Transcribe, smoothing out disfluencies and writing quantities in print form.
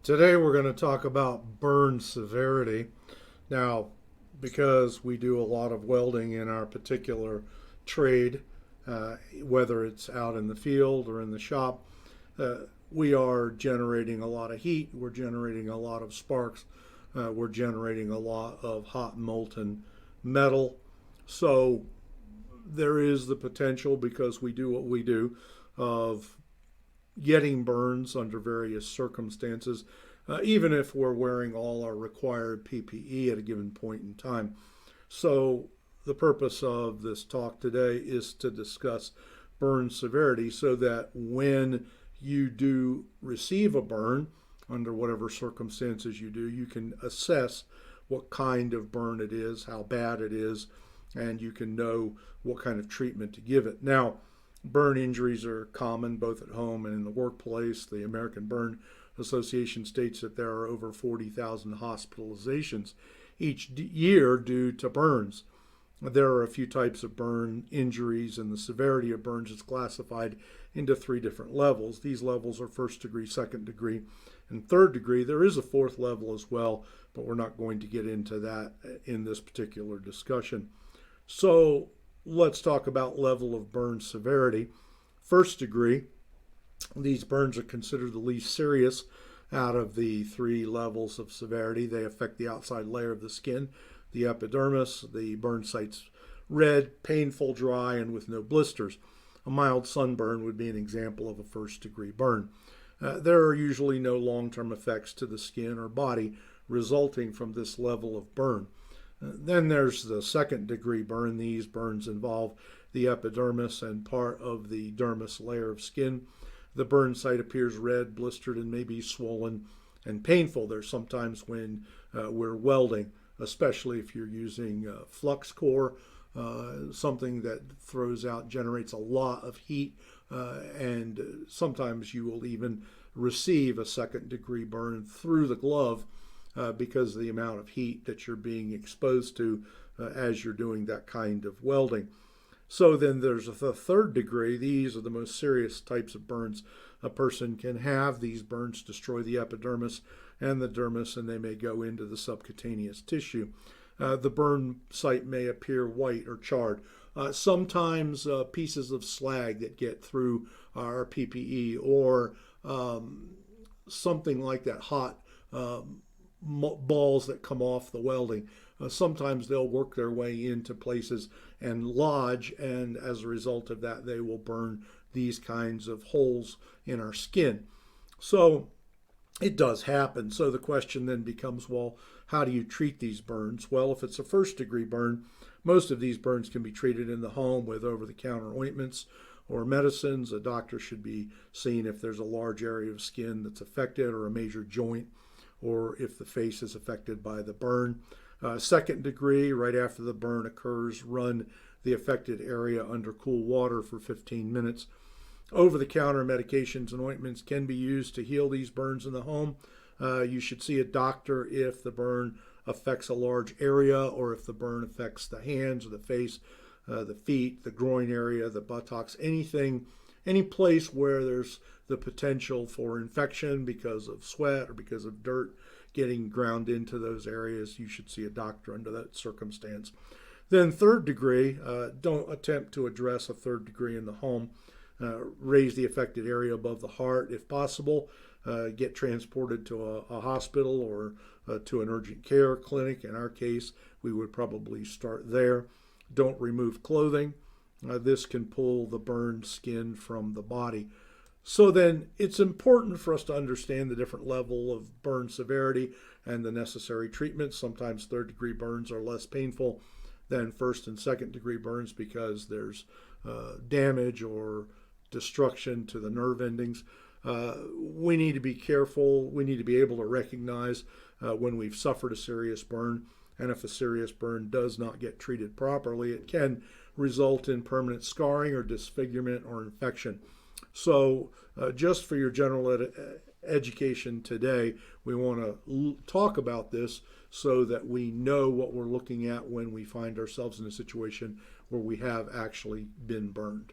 Today we're going to talk about burn severity. Now, because we do a lot of welding in our particular trade, whether it's out in the field or in the shop, uh, we are generating a lot of heat, we're generating a lot of sparks, we're generating a lot of hot molten metal. So there is the potential, because we do what we do, of getting burns under various circumstances, even if we're wearing all our required PPE at a given point in time. So, the purpose of this talk today is to discuss burn severity so that when you do receive a burn, under whatever circumstances you do, you can assess what kind of burn it is, how bad it is, and you can know what kind of treatment to give it. Now, burn injuries are common both at home and in the workplace. The American Burn Association states that there are over 40,000 hospitalizations each year due to burns. There are a few types of burn injuries, and the severity of burns is classified into three different levels. These levels are first degree, second degree, and third degree. There is a fourth level as well, but we're not going to get into that in this particular discussion. So, let's talk about level of burn severity. First degree, these burns are considered the least serious out of the three levels of severity. They affect the outside layer of the skin, the epidermis. The burn site's red, painful, dry, and with no blisters. A mild sunburn would be an example of a first degree burn. There are usually no long term effects to the skin or body resulting from this level of burn. Then there's the second degree burn. These burns involve the epidermis and part of the dermis layer of skin. The burn site appears red, blistered, and maybe swollen and painful. There's sometimes when we're welding, especially if you're using flux core, something that generates a lot of heat, and sometimes you will even receive a second degree burn through the glove because of the amount of heat that you're being exposed to as you're doing that kind of welding. So then there's the third degree. These are the most serious types of burns a person can have. These burns destroy the epidermis and the dermis, and they may go into the subcutaneous tissue. The burn site may appear white or charred. Sometimes pieces of slag that get through our PPE, or something like that, hot balls that come off the welding. Sometimes they'll work their way into places and lodge, and as a result of that, they will burn these kinds of holes in our skin. So it does happen. So the question then becomes, well, how do you treat these burns? Well, if it's a first degree burn, most of these burns can be treated in the home with over the counter ointments or medicines. A doctor should be seeing if there's a large area of skin that's affected, or a major joint, or if the face is affected by the burn. Second degree, right after the burn occurs, run the affected area under cool water for 15 minutes. Over the counter medications and ointments can be used to heal these burns in the home. You should see a doctor if the burn affects a large area, or if the burn affects the hands or the face, the feet, the groin area, the buttocks, any place where there's the potential for infection because of sweat or because of dirt getting ground into those areas. You should see a doctor under that circumstance. Then third degree, don't attempt to address a third degree in the home. Raise the affected area above the heart if possible. Get transported to a hospital, or to an urgent care clinic. In our case, we would probably start there. Don't remove clothing. This can pull the burned skin from the body. So then it's important for us to understand the different level of burn severity and the necessary treatments. Sometimes third degree burns are less painful than first and second degree burns because there's damage or destruction to the nerve endings. We need to be careful. We need to be able to recognize when we've suffered a serious burn. And if a serious burn does not get treated properly, it can result in permanent scarring or disfigurement or infection. So, just for your general education today, we want to talk about this so that we know what we're looking at when we find ourselves in a situation where we have actually been burned.